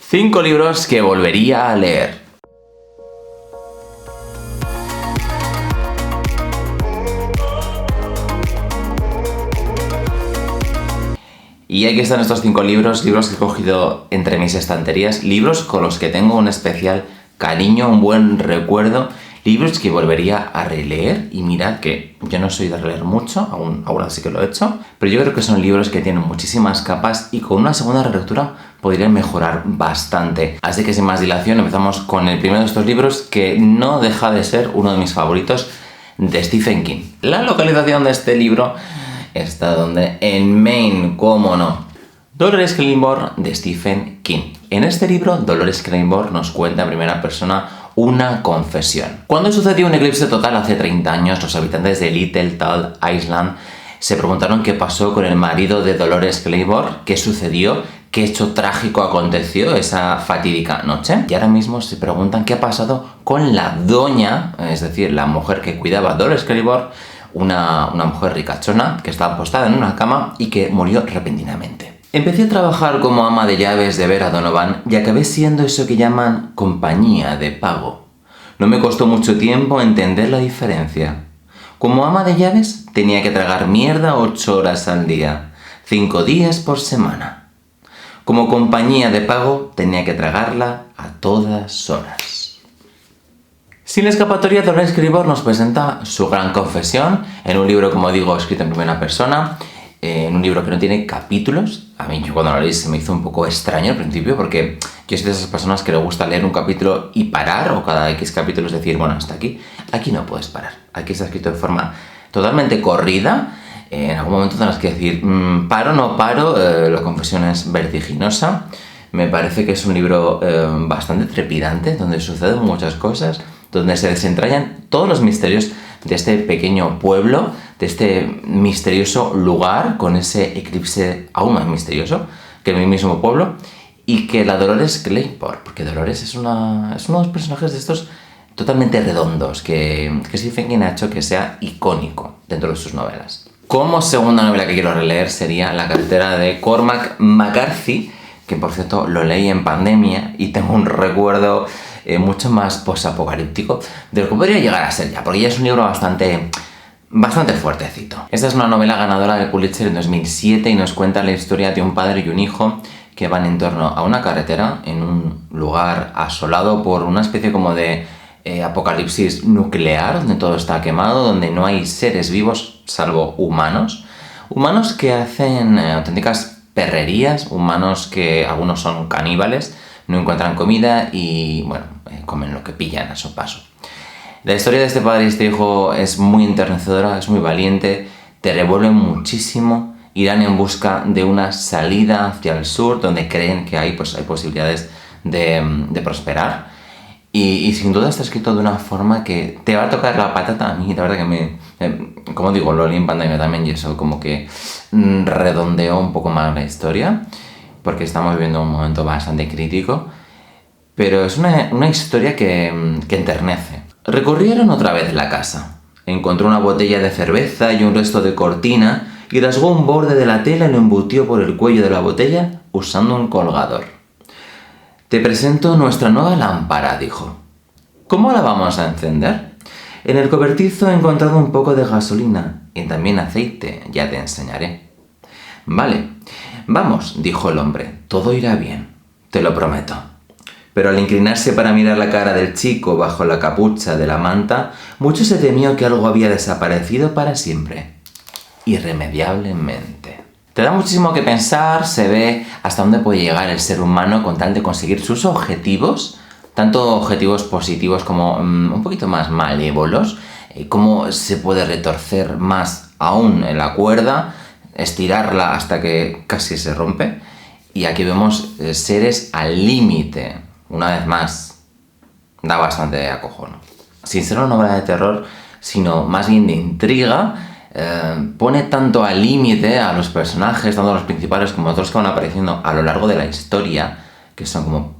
5 libros que volvería a leer. Y aquí están estos 5 libros que he cogido entre mis estanterías, libros con los que tengo un especial cariño, un buen recuerdo, libros que volvería a releer. Y mirad que yo no soy de releer mucho, ahora sí que lo he hecho, pero yo creo que son libros que tienen muchísimas capas y con una segunda relectura podrían mejorar bastante. Así que sin más dilación empezamos con el primero de estos libros, que no deja de ser uno de mis favoritos, de Stephen King. La localización de este libro está donde, en Maine, cómo no. Dolores Claiborne, de Stephen King. En este libro, Dolores Claiborne nos cuenta en primera persona una confesión. Cuando sucedió un eclipse total hace 30 años, los habitantes de Little Tall Island se preguntaron qué pasó con el marido de Dolores Claiborne, qué sucedió, qué hecho trágico aconteció esa fatídica noche. Y ahora mismo se preguntan qué ha pasado con la doña, es decir, la mujer que cuidaba a Dolores Claiborne, una mujer ricachona que estaba postada en una cama y que murió repentinamente. Empecé a trabajar como ama de llaves de Vera Donovan y acabé siendo eso que llaman compañía de pago. No me costó mucho tiempo entender la diferencia. Como ama de llaves tenía que tragar mierda 8 horas al día, 5 días por semana. Como compañía de pago tenía que tragarla a todas horas. Sin escapatoria, Dolores Claiborne nos presenta su gran confesión en un libro, como digo, escrito en primera persona, en un libro que no tiene capítulos. A mí, yo cuando lo leí se me hizo un poco extraño al principio, porque yo soy de esas personas que le gusta leer un capítulo y parar, o cada X capítulos decir, bueno, hasta aquí. Aquí no puedes parar. Aquí está escrito de forma totalmente corrida. En algún momento tendrás que decir, paro, no paro. La confesión es vertiginosa. Me parece que es un libro bastante trepidante, donde suceden muchas cosas, donde se desentrañan todos los misterios de este pequeño pueblo, de este misterioso lugar, con ese eclipse aún más misterioso que el mismo pueblo, y que la Dolores Claiborne, porque Dolores es uno de los personajes de estos totalmente redondos, que Stephen King ha hecho que sea icónico dentro de sus novelas. Como segunda novela que quiero releer sería La carretera de Cormac McCarthy, que por cierto lo leí en pandemia y tengo un recuerdo mucho más posapocalíptico de lo que podría llegar a ser ya, porque ya es un libro bastante fuertecito. Esta es una novela ganadora del Pulitzer en 2007 y nos cuenta la historia de un padre y un hijo que van en torno a una carretera en un lugar asolado por una especie como de apocalipsis nuclear, donde todo está quemado, donde no hay seres vivos salvo humanos que hacen auténticas perrerías, humanos que algunos son caníbales, no encuentran comida y, bueno, comen lo que pillan a su paso. La historia de este padre y este hijo es muy enternecedora, es muy valiente, te revuelve muchísimo. Irán en busca de una salida hacia el sur, donde creen que hay posibilidades de prosperar. Y sin duda está escrito de una forma que te va a tocar la patata. A mí, la verdad que como digo, lo leí en pandemia también y eso como que redondeó un poco más la historia, porque estamos viviendo un momento bastante crítico, pero es una historia que enternece. Recorrieron otra vez la casa. Encontró una botella de cerveza y un resto de cortina y rasgó un borde de la tela y lo embutió por el cuello de la botella usando un colgador. «Te presento nuestra nueva lámpara», dijo. «¿Cómo la vamos a encender?» «En el cobertizo he encontrado un poco de gasolina y también aceite, ya te enseñaré». «Vale, vamos», dijo el hombre, «todo irá bien, te lo prometo». Pero al inclinarse para mirar la cara del chico bajo la capucha de la manta, mucho se temió que algo había desaparecido para siempre, irremediablemente. Te da muchísimo que pensar, se ve hasta dónde puede llegar el ser humano con tal de conseguir sus objetivos, tanto objetivos positivos como un poquito más malévolos, cómo se puede retorcer más aún en la cuerda, estirarla hasta que casi se rompe. Y aquí vemos seres al límite. Una vez más, da bastante acojono. Sin ser una novela de terror, sino más bien de intriga, pone tanto al límite a los personajes, tanto a los principales como a otros que van apareciendo a lo largo de la historia, que son como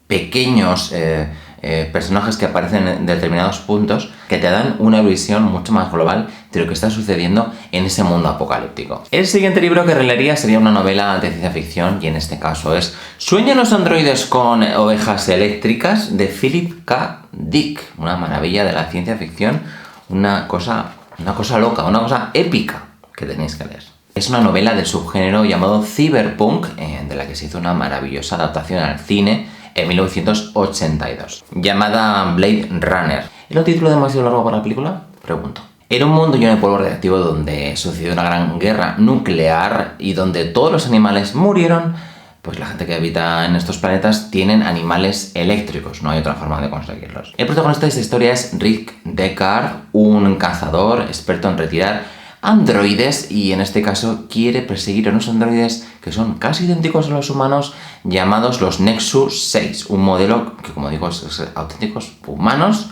pequeños personajes que aparecen en determinados puntos que te dan una visión mucho más global de lo que está sucediendo en ese mundo apocalíptico. El siguiente libro que releería sería una novela de ciencia ficción y en este caso es ¿Sueñan los androides con ovejas eléctricas? De Philip K. Dick, una maravilla de la ciencia ficción, una cosa loca, una cosa épica que tenéis que leer. Es una novela del subgénero llamado cyberpunk, de la que se hizo una maravillosa adaptación al cine en 1982, llamada Blade Runner. ¿Era un título demasiado largo para la película? Pregunto. En un mundo lleno de polvo radiactivo donde sucedió una gran guerra nuclear y donde todos los animales murieron, pues la gente que habita en estos planetas tienen animales eléctricos, no hay otra forma de conseguirlos. El protagonista de esta historia es Rick Deckard, un cazador experto en retirar androides y en este caso quiere perseguir a unos androides que son casi idénticos a los humanos llamados los Nexus 6, un modelo que como digo es auténticos humanos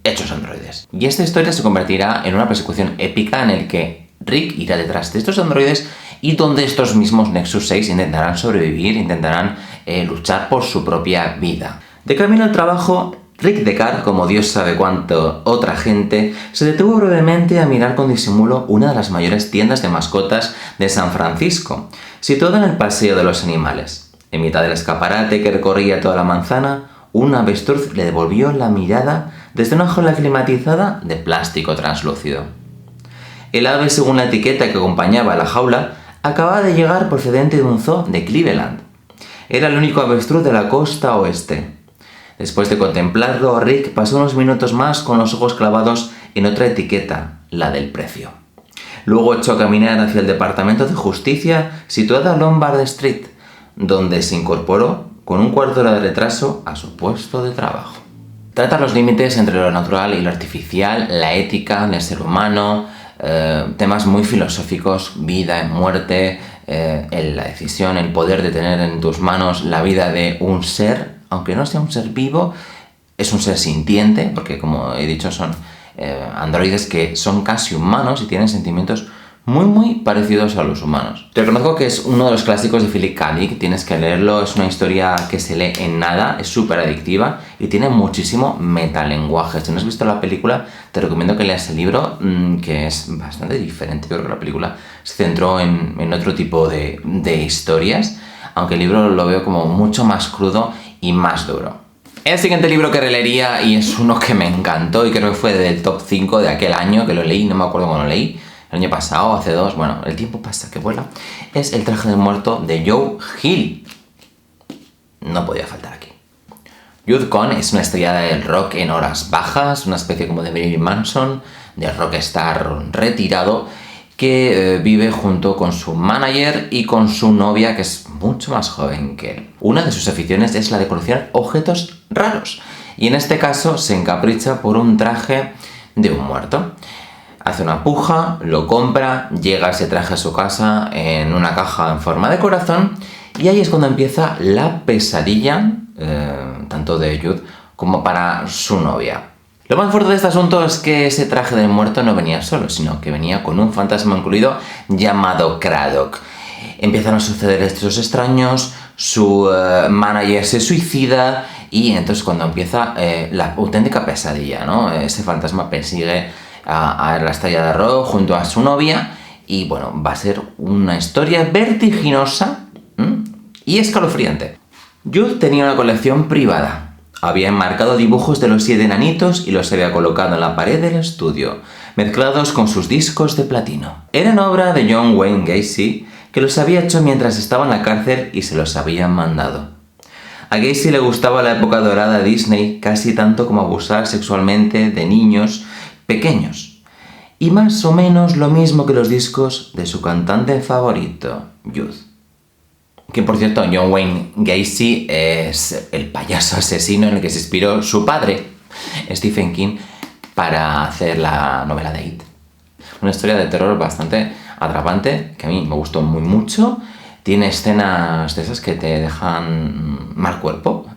hechos androides. Y esta historia se convertirá en una persecución épica en el que Rick irá detrás de estos androides y donde estos mismos Nexus 6 intentarán sobrevivir, intentarán luchar por su propia vida. De camino al trabajo, Rick Deckard, como Dios sabe cuánto otra gente, se detuvo brevemente a mirar con disimulo una de las mayores tiendas de mascotas de San Francisco, situada en el Paseo de los Animales. En mitad del escaparate que recorría toda la manzana, un avestruz le devolvió la mirada desde una jaula climatizada de plástico translúcido. El ave, según la etiqueta que acompañaba a la jaula, acababa de llegar procedente de un zoo de Cleveland. Era el único avestruz de la costa oeste. Después de contemplarlo, Rick pasó unos minutos más con los ojos clavados en otra etiqueta, la del precio. Luego echó a caminar hacia el Departamento de Justicia situado en Lombard Street, donde se incorporó con un cuarto de hora de retraso a su puesto de trabajo. Trata los límites entre lo natural y lo artificial, la ética del ser humano, temas muy filosóficos, vida y muerte, la decisión, el poder de tener en tus manos la vida de un ser, aunque no sea un ser vivo, es un ser sintiente, porque como he dicho son androides que son casi humanos y tienen sentimientos muy parecidos a los humanos. Te reconozco que es uno de los clásicos de Philip K. Dick, tienes que leerlo, es una historia que se lee en nada, es súper adictiva y tiene muchísimo metalenguaje. Si no has visto la película, te recomiendo que leas el libro, que es bastante diferente. Yo creo que la película se centró en otro tipo de historias, aunque el libro lo veo como mucho más crudo y más duro. El siguiente libro que releería, y es uno que me encantó y creo que fue del top 5 de aquel año que lo leí, no me acuerdo cuándo lo leí, el año pasado, hace 2, bueno, el tiempo pasa que vuela, es El traje del muerto de Joe Hill. No podía faltar aquí. Jude Cohn es una estrella del rock en horas bajas, una especie como de Marilyn Manson, de rockstar retirado, que vive junto con su manager y con su novia, que es mucho más joven que él. Una de sus aficiones es la de coleccionar objetos raros, y en este caso se encapricha por un traje de un muerto. Hace una puja, lo compra, llega ese traje a su casa en una caja en forma de corazón y ahí es cuando empieza la pesadilla, tanto de Jude como para su novia. Lo más fuerte de este asunto es que ese traje del muerto no venía solo, sino que venía con un fantasma incluido llamado Craddock. Empiezan a suceder hechos extraños, su manager se suicida y entonces cuando empieza la auténtica pesadilla, ¿no? Ese fantasma persigue a la estrella de rock junto a su novia y bueno, va a ser una historia vertiginosa y escalofriante. Jude tenía una colección privada. Había enmarcado dibujos de los 7 enanitos y los había colocado en la pared del estudio, mezclados con sus discos de platino. Eran obra de John Wayne Gacy, que los había hecho mientras estaba en la cárcel y se los habían mandado. A Gacy le gustaba la época dorada de Disney casi tanto como abusar sexualmente de niños pequeños. Y más o menos lo mismo que los discos de su cantante favorito, Jude. Que por cierto, John Wayne Gacy es el payaso asesino en el que se inspiró su padre, Stephen King, para hacer la novela de It. Una historia de terror bastante atrapante, que a mí me gustó mucho. Tiene escenas de esas que te dejan mal cuerpo,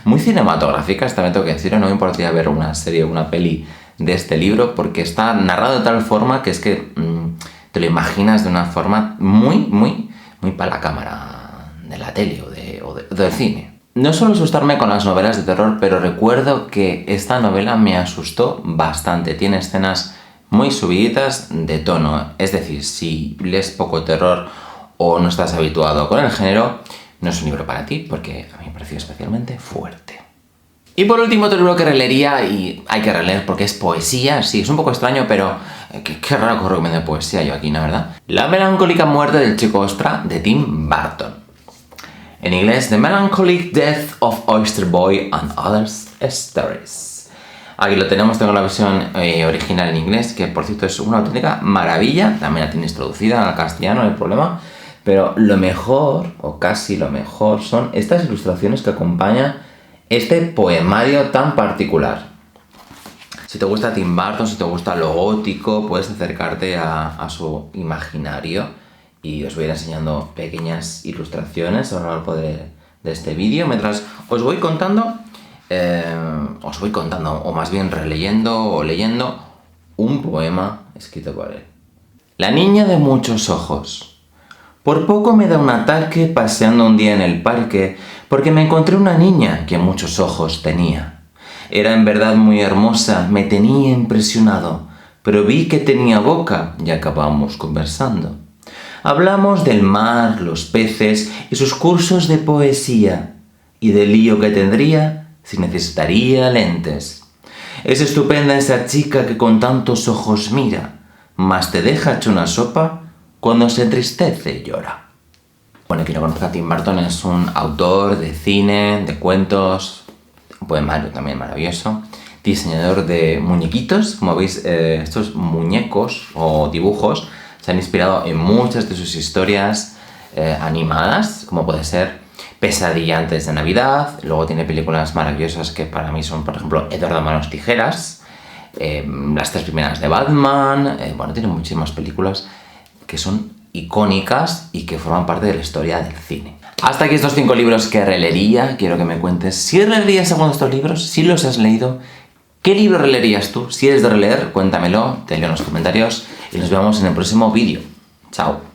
muy cinematográficas, también tengo que decirlo. No me importaría ver una serie o una peli de este libro porque está narrado de tal forma que es que te lo imaginas de una forma muy para la cámara de la tele o del cine. No suelo asustarme con las novelas de terror, pero recuerdo que esta novela me asustó bastante. Tiene escenas muy subiditas de tono. Es decir, si lees poco terror o no estás habituado con el género, no es un libro para ti, porque a mí me pareció especialmente fuerte. Y por último, otro libro que releería, y hay que releer porque es poesía. Sí, es un poco extraño, pero qué raro que recomiende poesía yo aquí, ¿no? ¿Verdad? La melancólica muerte del chico ostra, de Tim Burton. En inglés, The Melancholic Death of Oyster Boy and Other Stories. Aquí lo tenemos, tengo la versión original en inglés, que por cierto es una auténtica maravilla. También la tienes traducida al castellano, no hay problema. Pero lo mejor, o casi lo mejor, son estas ilustraciones que acompañan este poemario tan particular. Si te gusta Tim Burton, si te gusta lo gótico, puedes acercarte a su imaginario. Y os voy a ir enseñando pequeñas ilustraciones a lo largo de este vídeo, mientras os voy contando, o más bien releyendo o leyendo un poema escrito por él. La niña de muchos ojos. Por poco me da un ataque paseando un día en el parque, porque me encontré una niña que muchos ojos tenía. Era en verdad muy hermosa, me tenía impresionado, pero vi que tenía boca y acabamos conversando. Hablamos del mar, los peces y sus cursos de poesía, y del lío que tendría si necesitaría lentes. Es estupenda esa chica que con tantos ojos mira, mas te deja hecho una sopa cuando se entristece y llora. Bueno, quien no conozca a Tim Burton, es un autor de cine, de cuentos, un poemario también maravilloso, diseñador de muñequitos. Como veis, estos muñecos o dibujos se han inspirado en muchas de sus historias animadas, como puede ser Pesadilla antes de Navidad. Luego tiene películas maravillosas que para mí son, por ejemplo, Eduardo Manos Tijeras, las 3 primeras de Batman. Bueno, tiene muchísimas películas que son icónicas y que forman parte de la historia del cine. Hasta aquí estos 5 libros que releería. Quiero que me cuentes si releerías alguno de estos libros, si los has leído. ¿Qué libro releerías tú? Si eres de releer, cuéntamelo, te leo en los comentarios y nos vemos en el próximo vídeo. Chao.